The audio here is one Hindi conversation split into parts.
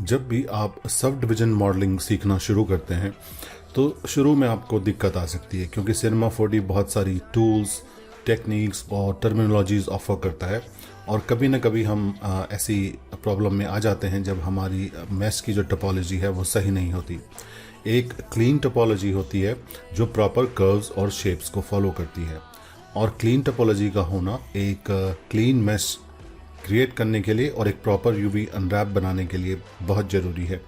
जब भी आप सब डिवीजन मॉडलिंग सीखना शुरू करते हैं तो शुरू में आपको दिक्कत आ सकती है, क्योंकि सिनेमा 4D बहुत सारी टूल्स, टेक्निक्स और टर्मिनोलॉजीज ऑफर करता है। और कभी ना कभी हम ऐसी प्रॉब्लम में आ जाते हैं जब हमारी मैश की जो टोपोलॉजी है वो सही नहीं होती। एक क्लीन टोपोलॉजी होती है जो प्रॉपर कर्व्स और शेप्स को फॉलो करती है, और क्लीन टोपोलॉजी का होना एक क्लीन मैश क्रिएट करने के लिए और एक प्रॉपर यूवी अनरैप बनाने के लिए बहुत ज़रूरी है।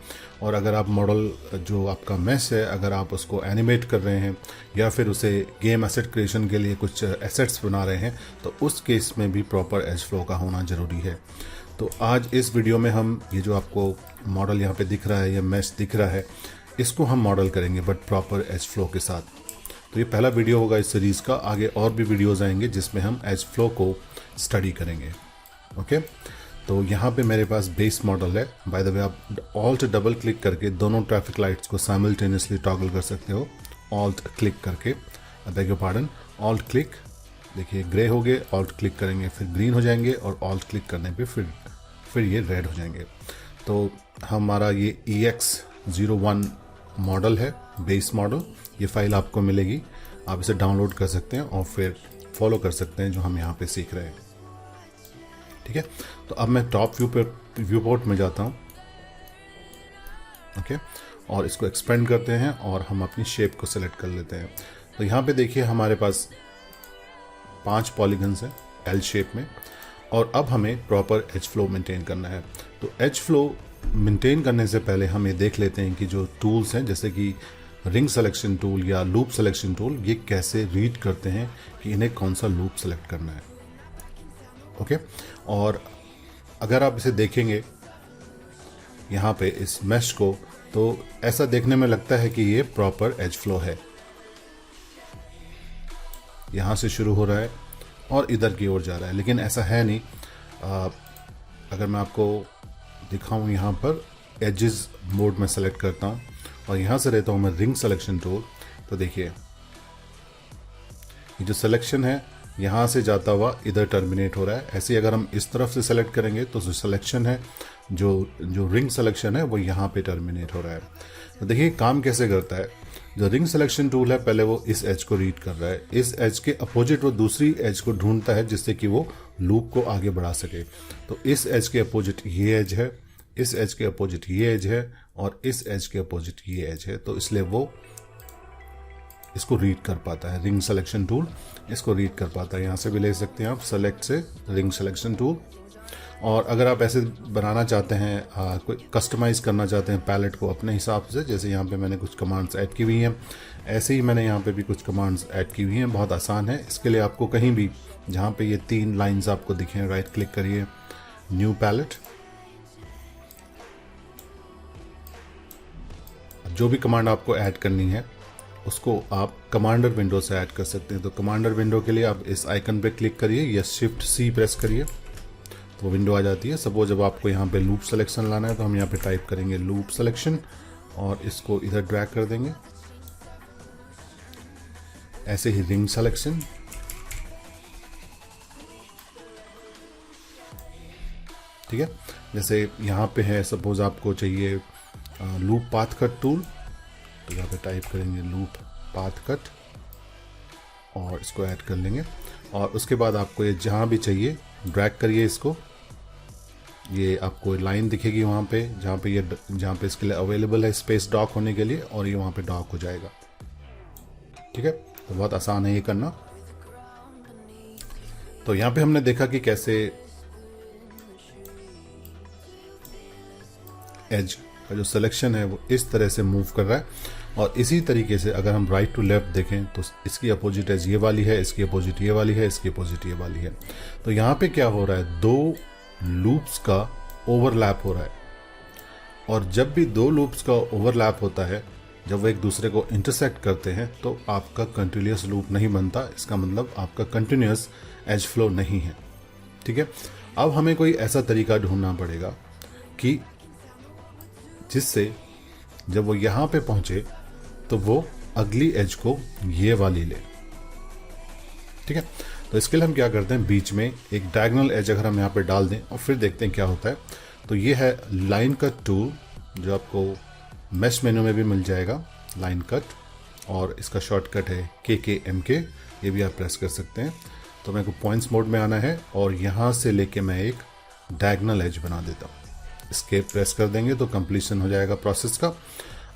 और अगर आप मॉडल जो आपका मैश है, अगर आप उसको एनिमेट कर रहे हैं या फिर उसे गेम एसेट क्रिएशन के लिए कुछ एसेट्स बना रहे हैं, तो उस केस में भी प्रॉपर एज फ्लो का होना ज़रूरी है। तो आज इस वीडियो में हम ये जो आपको मॉडल यहाँ पे दिख रहा है या मैश दिख रहा है, इसको हम मॉडल करेंगे बट प्रॉपर एज फ्लो के साथ। तो ये पहला वीडियो होगा इस सीरीज़ का। आगे और भी वीडियोज़ आएंगे जिसमें हम एज फ्लो को स्टडी करेंगे। ओके, तो यहाँ पे मेरे पास बेस मॉडल है। बाय द वे, आप ऑल्ट डबल क्लिक करके दोनों ट्रैफिक लाइट्स को साइमल्टेनियसली टॉगल कर सकते हो। ऑल्ट क्लिक करके, bag your pardon, alt click, देखिए ग्रे हो गए, ऑल्ट क्लिक करेंगे फिर ग्रीन हो जाएंगे, और ऑल्ट क्लिक करने पे फिर ये रेड हो जाएंगे। तो हमारा ये EX01 मॉडल है, बेस मॉडल। ये फाइल आपको मिलेगी, आप इसे डाउनलोड कर सकते हैं और फिर फॉलो कर सकते हैं जो हम यहाँ पे सीख रहे हैं। ठीक है, तो अब मैं टॉप व्यू पोर्ट में जाता हूँ। ओके, और इसको एक्सपेंड करते हैं और हम अपनी शेप को सेलेक्ट कर लेते हैं। तो यहाँ पे देखिए हमारे पास 5 पॉलीगन्स हैं एल शेप में, और अब हमें प्रॉपर एज फ्लो मेंटेन करना है। तो एज फ्लो मेंटेन करने से पहले हम ये देख लेते हैं कि जो टूल्स हैं, जैसे कि रिंग सिलेक्शन टूल या लूप सिलेक्शन टूल, ये कैसे रीड करते हैं कि इन्हें कौन सा लूप सेलेक्ट करना है। ओके, और अगर आप इसे देखेंगे यहाँ पे इस मैश को, तो ऐसा देखने में लगता है कि ये प्रॉपर एज फ्लो है। यहाँ से शुरू हो रहा है और इधर की ओर जा रहा है, लेकिन ऐसा है नहीं। अगर मैं आपको दिखाऊं, यहाँ पर एजेस मोड में सेलेक्ट करता हूँ और यहाँ से रहता हूँ मैं रिंग सिलेक्शन टूल, तो देखिए ये जो सिलेक्शन है यहाँ से जाता हुआ इधर टर्मिनेट हो रहा है। ऐसे अगर हम इस तरफ से सेलेक्ट करेंगे तो जो सिलेक्शन है, जो रिंग सिलेक्शन है, वो यहाँ पे टर्मिनेट हो रहा है। तो देखिए काम कैसे करता है। जो रिंग सिलेक्शन टूल है, पहले वो इस एज को रीड कर रहा है, इस एज के अपोजिट वो दूसरी एज को ढूंढता है जिससे कि वो लूप को आगे बढ़ा सके। तो इस एज के अपोजिट ये एज है, इस एज के अपोजिट ये एज है, और इस एज के अपोजिट ये एज है। तो इसलिए वो इसको रीड कर पाता है, रिंग सिलेक्शन टूल इसको रीड कर पाता है। यहाँ से भी ले सकते हैं आप सेलेक्ट से रिंग सिलेक्शन टूल। और अगर आप ऐसे बनाना चाहते हैं, कोई कस्टमाइज़ करना चाहते हैं पैलेट को अपने हिसाब से, जैसे यहाँ पे मैंने कुछ कमांड्स ऐड की हुई हैं, ऐसे ही मैंने यहाँ पे भी कुछ कमांड्स ऐड की हुई हैं। बहुत आसान है। इसके लिए आपको कहीं भी जहाँ पे ये 3 लाइन्स आपको दिखें, राइट क्लिक करिए, न्यू पैलेट। जो भी कमांड आपको ऐड करनी है उसको आप कमांडर विंडो से ऐड कर सकते हैं। तो कमांडर विंडो के लिए आप इस आइकन पे क्लिक करिए या शिफ्ट C प्रेस करिए, तो विंडो आ जाती है। सपोज जब आपको यहाँ पे लूप सिलेक्शन लाना है तो हम यहाँ पे टाइप करेंगे लूप सिलेक्शन और इसको इधर ड्रैग कर देंगे। ऐसे ही रिंग सिलेक्शन, ठीक है। जैसे यहाँ पे है, सपोज आपको चाहिए लूप पाथ कट टूल, तो यहाँ पे टाइप करेंगे लूप पाथ कट और इसको ऐड कर लेंगे। और उसके बाद आपको ये जहाँ भी चाहिए ड्रैग करिए इसको, ये आपको लाइन दिखेगी वहाँ पे जहाँ पे इसके लिए अवेलेबल है स्पेस डॉक होने के लिए, और ये वहाँ पे डॉक हो जाएगा। ठीक है, तो बहुत आसान है ये करना। तो यहाँ पे हमने देखा कि कैसे एज का जो सिलेक्शन है वो इस तरह से मूव कर रहा है, और इसी तरीके से अगर हम राइट टू लेफ्ट देखें तो इसकी अपोजिट एज ये वाली है, इसकी अपोजिट ये वाली है, इसकी अपोजिट ये वाली है। तो यहाँ पे क्या हो रहा है, 2 लूप्स का ओवरलैप हो रहा है। और जब भी 2 लूप्स का ओवरलैप होता है, जब वो एक दूसरे को इंटरसेक्ट करते हैं, तो आपका कंटिन्यूस लूप नहीं बनता। इसका मतलब आपका कंटिन्यूस एज फ्लो नहीं है। ठीक है, अब हमें कोई ऐसा तरीका ढूंढना पड़ेगा कि जिससे जब वो यहाँ पे पहुंचे तो वो अगली एज को ये वाली ले। ठीक है, तो इसके लिए हम क्या करते हैं, बीच में एक डायगोनल एज अगर हम यहाँ पे डाल दें और फिर देखते हैं क्या होता है। तो ये है लाइन कट टूल जो आपको मैश मेनू में भी मिल जाएगा, लाइन कट, और इसका शॉर्टकट है KKMK, ये भी आप प्रेस कर सकते हैं। तो मेरे को पॉइंट्स मोड में आना है और यहाँ से लेके मैं एक डायगोनल एज बना देता हूँ। एस्केप प्रेस कर देंगे तो कंप्लीशन हो जाएगा प्रोसेस का।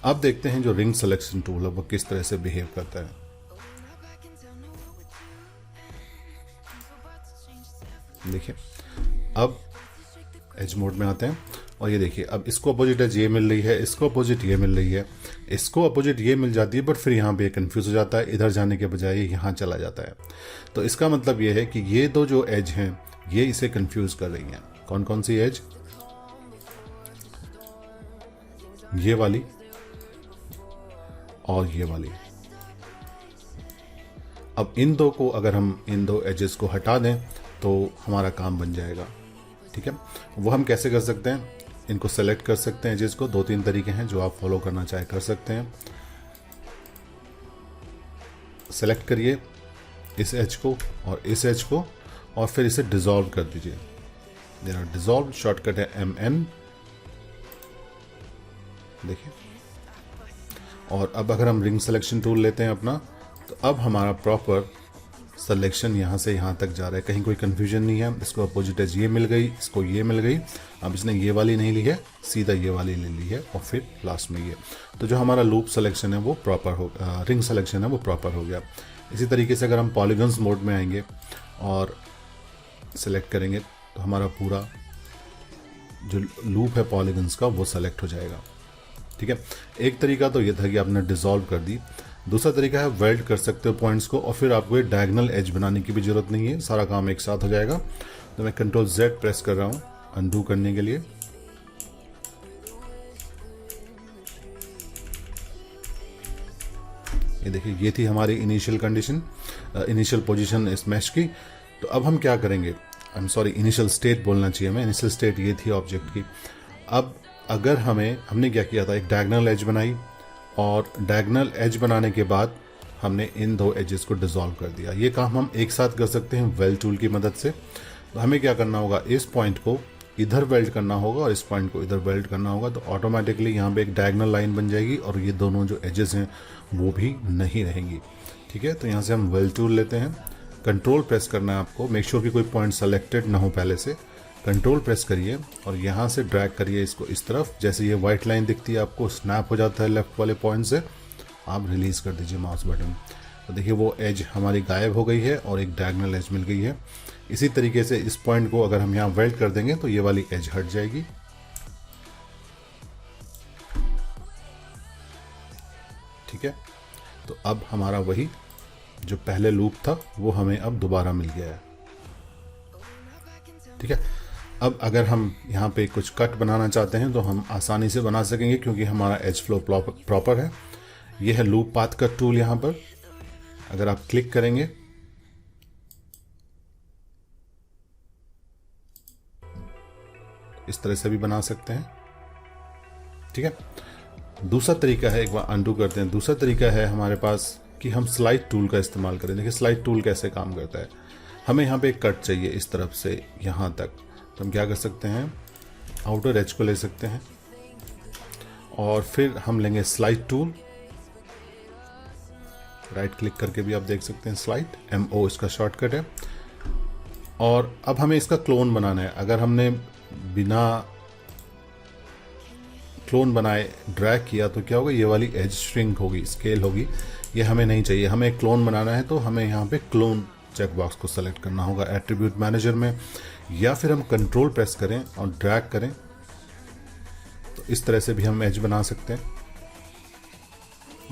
अब देखते हैं जो रिंग सिलेक्शन टूल है वो किस तरह से बिहेव करता है। देखिए, अब एज मोड में आते हैं और ये देखिए, अब इसको अपोजिट एज ये मिल रही है, इसको अपोजिट ये मिल रही है, इसको अपोजिट ये मिल जाती है, बट फिर यहाँ पे ये कंफ्यूज हो जाता है, इधर जाने के बजाय यहाँ चला जाता है। तो इसका मतलब ये है कि ये दो जो एज हैं ये इसे कंफ्यूज कर रही हैं। कौन कौन सी एज? ये वाली और ये वाली। अब इन दो को अगर हम इन दो एजेस को हटा दें तो हमारा काम बन जाएगा। ठीक है, वो हम कैसे कर सकते हैं? इनको सेलेक्ट कर सकते हैं एजेस को। 2-3 तरीके हैं जो आप फॉलो करना चाहे कर सकते हैं। सेलेक्ट करिए इस एज को और इस एज को और फिर इसे डिसॉल्व कर दीजिए। मेरा डिसॉल्व शॉर्टकट है MN। देखिए, और अब अगर हम रिंग सिलेक्शन टूल लेते हैं अपना, तो अब हमारा प्रॉपर सिलेक्शन यहाँ से यहाँ तक जा रहा है, कहीं कोई कंफ्यूजन नहीं है। इसको अपोजिट एज ये मिल गई, इसको ये मिल गई। अब इसने ये वाली नहीं ली है, सीधा ये वाली ले ली है और फिर लास्ट में ये। तो जो हमारा लूप सिलेक्शन है वो प्रॉपर हो, रिंग सिलेक्शन है वो प्रॉपर हो गया। इसी तरीके से अगर हम पॉलीगन्स मोड में आएंगे और सिलेक्ट करेंगे तो हमारा पूरा जो लूप है पॉलीगन्स का वो सेलेक्ट हो जाएगा। ठीक है, एक तरीका तो ये था कि आपने डिसॉल्व कर दी। दूसरा तरीका है वेल्ड कर सकते हो पॉइंट्स को और फिर आपको एक डायगोनल एज बनाने की भी जरूरत नहीं है, सारा काम एक साथ हो जाएगा। तो मैं Ctrl+Z प्रेस कर रहा हूं अनडू करने के लिए। ये देखिए, ये थी हमारी इनिशियल कंडीशन, इनिशियल पोजीशन इस मैश की। तो अब हम क्या करेंगे? I am sorry, initial state बोलना चाहिए मैं। इनिशियल स्टेट ये थी ऑब्जेक्ट की। अब अगर हमने क्या किया था, एक डायगोनल एज बनाई और डायगोनल एज बनाने के बाद हमने इन दो एजेस को डिसॉल्व कर दिया। ये काम हम एक साथ कर सकते हैं वेल्ड टूल की मदद से। तो हमें क्या करना होगा, इस पॉइंट को इधर वेल्ड करना होगा और इस पॉइंट को इधर वेल्ड करना होगा। तो ऑटोमेटिकली यहाँ पे एक डायगोनल लाइन बन जाएगी और ये दोनों जो एजेस हैं वो भी नहीं रहेंगी। ठीक है, तो यहाँ से हम वेल्ड टूल लेते हैं। कंट्रोल प्रेस करना है आपको, मेक श्योर कि कोई पॉइंट सेलेक्टेड ना हो पहले से। कंट्रोल प्रेस करिए और यहाँ से ड्रैग करिए इसको इस तरफ। जैसे ये वाइट लाइन दिखती है आपको, स्नैप हो जाता है लेफ्ट वाले पॉइंट से, आप रिलीज कर दीजिए माउस बटन। तो देखिए वो एज हमारी गायब हो गई है और एक डायगोनल एज मिल गई है। इसी तरीके से इस पॉइंट को अगर हम यहाँ वेल्ड कर देंगे तो ये वाली एज हट जाएगी। ठीक है, तो अब हमारा वही जो पहले लूप था वो हमें अब दोबारा मिल गया है। ठीक है, अब अगर हम यहाँ पे कुछ कट बनाना चाहते हैं तो हम आसानी से बना सकेंगे क्योंकि हमारा एज फ्लो प्रॉपर है। ये है लूप पाथ कट टूल। यहाँ पर अगर आप क्लिक करेंगे इस तरह से भी बना सकते हैं। ठीक है, दूसरा तरीका है, एक बार अनडू करते हैं। दूसरा तरीका है हमारे पास कि हम स्लाइड टूल का इस्तेमाल करें। देखिए स्लाइड टूल कैसे काम करता है। हमें यहाँ पे एक कट चाहिए इस तरफ से यहाँ तक, तो हम क्या कर सकते हैं, आउटर एज को ले सकते हैं और फिर हम लेंगे स्लाइड टूल। राइट क्लिक करके भी आप देख सकते हैं स्लाइड, MO इसका शॉर्टकट है। और अब हमें इसका क्लोन बनाना है। अगर हमने बिना क्लोन बनाए ड्रैग किया तो क्या होगा, ये वाली एज श्रिंक होगी, स्केल होगी। ये हमें नहीं चाहिए। हमें क्लोन बनाना है तो हमें यहाँ पे क्लोन चेक बॉक्स को सेलेक्ट करना होगा एट्रीब्यूट मैनेजर में, या फिर हम कंट्रोल प्रेस करें और ड्रैग करें तो इस तरह से भी हम एज बना सकते हैं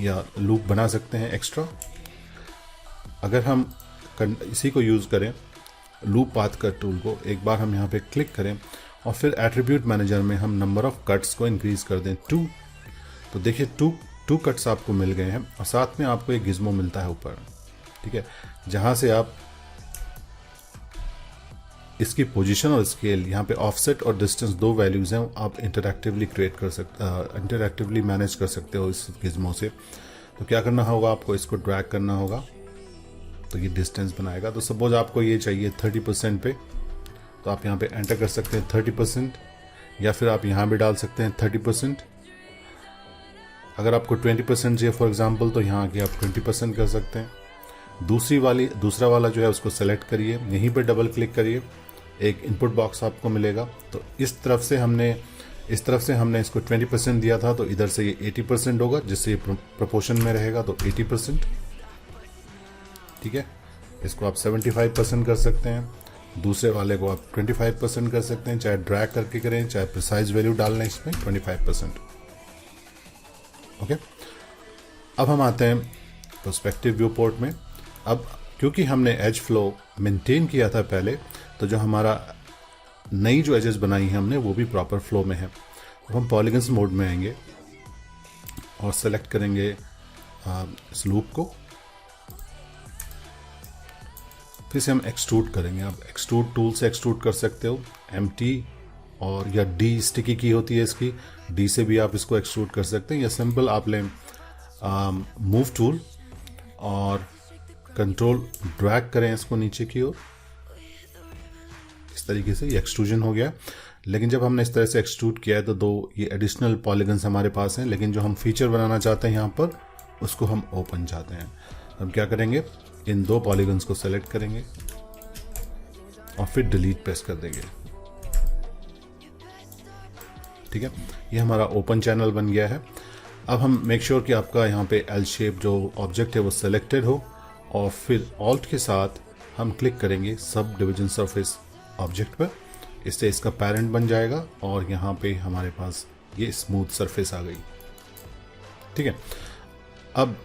या लूप बना सकते हैं एक्स्ट्रा। अगर हम इसी को यूज़ करें लूप पाथ कट टूल को, एक बार हम यहाँ पे क्लिक करें और फिर एट्रीब्यूट मैनेजर में हम नंबर ऑफ कट्स को इंक्रीज कर दें 2। तो देखिए 2 कट्स आपको मिल गए हैं और साथ में आपको एक गिज्मो मिलता है ऊपर। ठीक है, जहाँ से आप इसकी पोजीशन और स्केल, यहाँ पे ऑफसेट और डिस्टेंस 2 वैल्यूज़ हैं, आप इंटरैक्टिवली इंटरैक्टिवली मैनेज कर सकते हो इस गिज्मो से। तो क्या करना होगा, आपको इसको ड्रैग करना होगा तो ये डिस्टेंस बनाएगा। तो सपोज आपको ये चाहिए 30% पे, तो आप यहाँ पे एंटर कर सकते हैं 30%, या फिर आप यहाँ भी डाल सकते हैं 30%, अगर आपको 20% चाहिए फॉर एग्जांपल, तो यहाँ आके आप 20% कर सकते हैं। दूसरा वाला जो है उसको सेलेक्ट करिए, यहीं पर डबल क्लिक करिए, एक इनपुट बॉक्स आपको मिलेगा। तो इस तरफ से हमने इसको 20% दिया था, तो इधर से ये 80% होगा, जिससे ये प्रोपोर्शन में रहेगा, तो 80%। ठीक है, इसको आप 75% कर सकते हैं। दूसरे वाले को आप 25% कर सकते हैं, चाहे ड्रैग करके करें, चाहे प्रिसाइज वैल्यू डालना है इसमें 25%। ओके, अब हम आते हैं पर्सपेक्टिव व्यू पोर्ट में। अब क्योंकि हमने एज फ्लो मेंटेन किया था पहले, तो जो हमारा नई जो एजेस बनाई हैं हमने, वो भी प्रॉपर फ्लो में है। अब हम पॉलीगन्स मोड में आएंगे और सेलेक्ट करेंगे इस लूप को, फिर से हम एक्सट्रूड करेंगे। आप एक्सट्रूड टूल से एक्सट्रूड कर सकते हो, MT और या D स्टिकी की होती है इसकी, D से भी आप इसको एक्सट्रूड कर सकते हैं, या सिंपल आप लें मूव टूल और कंट्रोल ड्रैग करें इसको नीचे की ओर। इस तरीके से ये एक्सट्रूजन हो गया। लेकिन जब हमने इस तरह से एक्सट्रूड किया है तो 2 ये एडिशनल पॉलीगन्स हमारे पास हैं, लेकिन जो हम फीचर बनाना चाहते हैं यहाँ पर, उसको हम ओपन चाहते हैं। हम क्या करेंगे, इन 2 पॉलीगन्स को सेलेक्ट करेंगे और फिर डिलीट प्रेस कर देंगे। ठीक है, ये हमारा ओपन चैनल बन गया है। अब हम मेक श्योर कि आपका यहाँ पे एल शेप जो ऑब्जेक्ट है वो सेलेक्टेड हो, और फिर ऑल्ट के साथ हम क्लिक करेंगे सब डिवीजन सरफेस ऑब्जेक्ट पर। इससे इसका पेरेंट बन जाएगा और यहाँ पे हमारे पास ये स्मूथ सरफेस आ गई। ठीक है, अब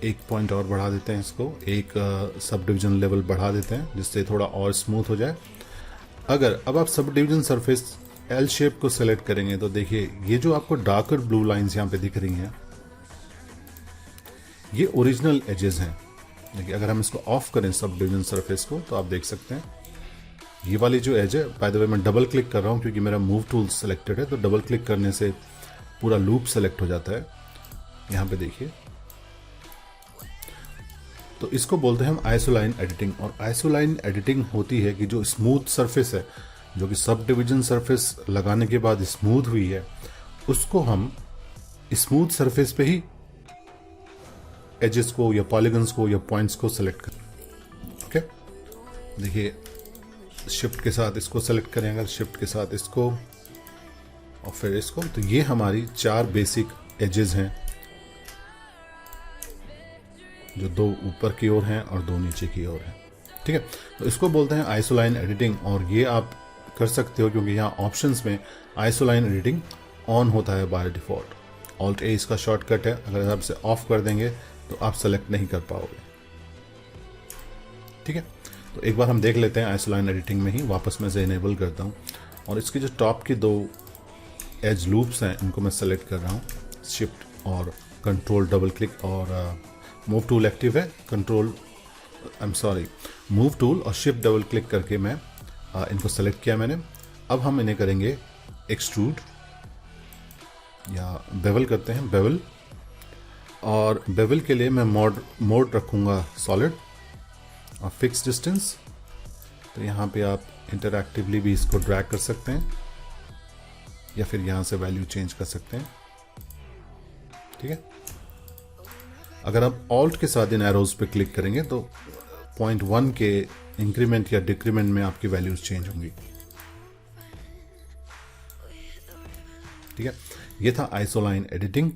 एक पॉइंट और बढ़ा देते हैं इसको, एक सब डिवीजन लेवल बढ़ा देते हैं, जिससे थोड़ा और स्मूथ हो जाए। अब आप sub division surface L shape को सेलेक्ट करेंगे तो देखिए ये जो आपको डार्कर ब्लू लाइंस यहाँ पे दिख रही हैं, ये ओरिजिनल एजेस हैं। देखिए अगर हम इसको ऑफ करें सब डिवीजन सरफेस को, तो आप देख सकते हैं ये वाली जो एज है, बाय द वे मैं डबल क्लिक कर रहा हूँ क्योंकि मेरा मूव टूल सेलेक्टेड है, तो डबल क्लिक करने से पूरा लूप सेलेक्ट हो जाता है। यहाँ पे देखिए, तो इसको बोलते हैं हम आइसोलाइन एडिटिंग। और आइसोलाइन एडिटिंग होती है कि जो स्मूथ सरफेस है, जो कि सब डिवीजन सरफेस लगाने के बाद स्मूथ हुई है, उसको हम स्मूथ सरफेस पे ही एजेस को या पॉलीगन्स को या पॉइंट्स को सेलेक्ट करें। ओके, देखिए शिफ्ट के साथ इसको सेलेक्ट करें, अगर शिफ्ट के साथ इसको और फिर इसको, तो ये हमारी 4 बेसिक एजेस हैं, जो 2 ऊपर की ओर हैं और 2 नीचे की ओर हैं। ठीक है, तो इसको बोलते हैं आइसोलाइन एडिटिंग। और ये आप कर सकते हो क्योंकि यहाँ ऑप्शंस में आइसोलाइन एडिटिंग ऑन होता है बाय डिफॉल्ट। ऑल्ट ए इसका शॉर्टकट है, अगर आप इसे ऑफ कर देंगे तो आप सेलेक्ट नहीं कर पाओगे। ठीक है, तो एक बार हम देख लेते हैं आइसोलाइन एडिटिंग में ही, वापस मैं इसे इनेबल करता हूँ और इसकी जो टॉप की 2 एज लूप्स हैं इनको मैं सेलेक्ट कर रहा हूँ। शिफ्ट और कंट्रोल डबल क्लिक, और मूव टूल एक्टिव है, मूव टूल और शिफ्ट डबल क्लिक करके मैं इनको सेलेक्ट किया मैंने। अब हम इन्हें करेंगे एक्सट्रूड या बेवल करते हैं, बेवल। और बेवल के लिए मैं मोड रखूँगा सॉलिड और फिक्स डिस्टेंस। तो यहाँ पे आप इंटरएक्टिवली भी इसको ड्रैग कर सकते हैं या फिर यहाँ से वैल्यू चेंज कर सकते हैं। ठीक है, अगर आप ऑल्ट के साथ इन एरोज पे क्लिक करेंगे तो 0.1 के इंक्रीमेंट या डिक्रीमेंट में आपकी वैल्यूज चेंज होंगी। ठीक है, ये था आइसोलाइन एडिटिंग।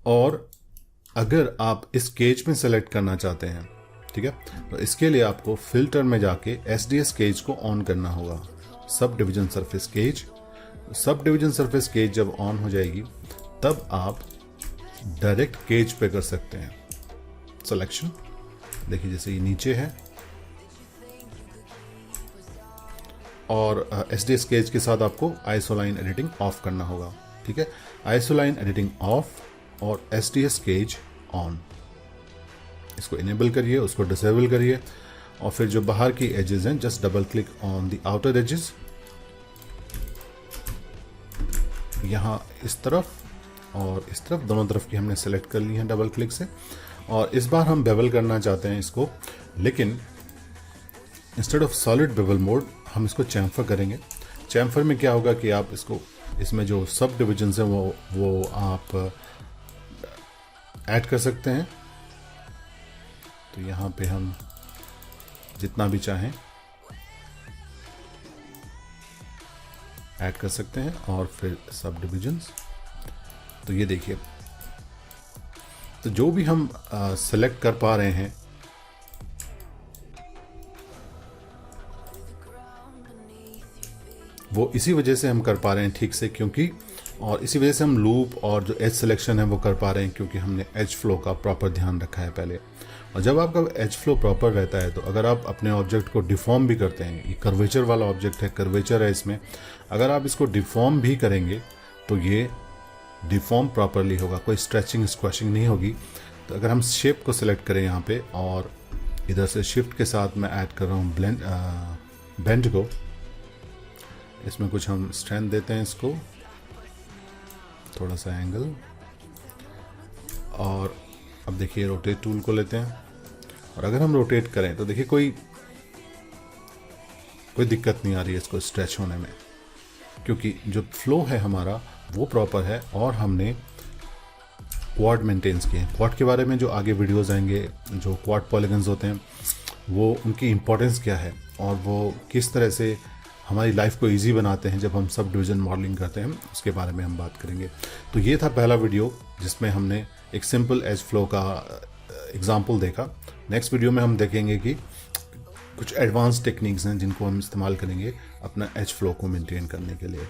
और अगर आप इस केज में सेलेक्ट करना चाहते हैं, ठीक है, तो इसके लिए आपको फिल्टर में जाके SDS केज को ऑन करना होगा, subdivision surface cage. Subdivision surface cage जब ऑन हो जाएगी तब आप डायरेक्ट केज पे कर सकते हैं सिलेक्शन। देखिए जैसे ये नीचे है, और SDS केज के साथ आपको आइसोलाइन एडिटिंग ऑफ करना होगा। ठीक है, आइसोलाइन एडिटिंग ऑफ और SDS केज ऑन, इसको इनेबल करिए, उसको डिसेबल करिए, और फिर जो बाहर की एजेस हैं just double click on the outer edges, यहाँ इस तरफ और इस तरफ, दोनों तरफ की हमने सेलेक्ट कर ली है डबल क्लिक से। और इस बार हम बेवल करना चाहते हैं इसको, लेकिन instead of solid bevel mode हम इसको चैम्फर करेंगे। चैम्फर में क्या होगा कि आप इसको, इसमें जो सब डिविजन्स हैं वो आप ऐड कर सकते हैं। तो यहाँ पे हम जितना भी चाहें ऐड कर सकते हैं और फिर सब डिविजन्स। तो ये देखिए, तो जो भी हम सेलेक्ट कर पा रहे हैं वो इसी वजह से हम कर पा रहे हैं ठीक से, क्योंकि और इसी वजह से हम लूप और जो एज सिलेक्शन है वो कर पा रहे हैं, क्योंकि हमने एज फ्लो का प्रॉपर ध्यान रखा है पहले। और जब आपका एज फ्लो प्रॉपर रहता है तो अगर आप अपने ऑब्जेक्ट को डिफॉर्म भी करते हैं, ये कर्वेचर वाला ऑब्जेक्ट है, कर्वेचर है इसमें, अगर आप इसको डिफॉर्म भी करेंगे तो ये डिफॉर्म प्रॉपरली होगा, कोई स्ट्रेचिंग स्क्वैशिंग नहीं होगी। तो अगर हम शेप को सिलेक्ट करें यहाँ पे और इधर से शिफ्ट के साथ मैं ऐड कर रहा हूँ बेंड को, इसमें कुछ हम स्ट्रेंथ देते हैं, इसको थोड़ा सा एंगल, और अब देखिए रोटेट टूल को लेते हैं और अगर हम रोटेट करें तो देखिए कोई दिक्कत नहीं आ रही है इसको स्ट्रेच होने में, क्योंकि जो फ्लो है हमारा वो प्रॉपर है और हमने क्वाड मेंटेन्स किए हैं। क्वाड के बारे में जो आगे वीडियोस आएंगे, जो क्वाड पॉलीगन्स होते हैं वो उनकी इम्पोर्टेंस क्या है और वो किस तरह से हमारी लाइफ को इजी बनाते हैं जब हम सब डिवीज़न मॉडलिंग करते हैं, उसके बारे में हम बात करेंगे। तो ये था पहला वीडियो जिसमें हमने एक सिंपल एज फ्लो का एग्जांपल देखा। नेक्स्ट वीडियो में हम देखेंगे कि कुछ एडवांस टेक्निक्स हैं जिनको हम इस्तेमाल करेंगे अपना एज फ्लो को मेंटेन करने के लिए।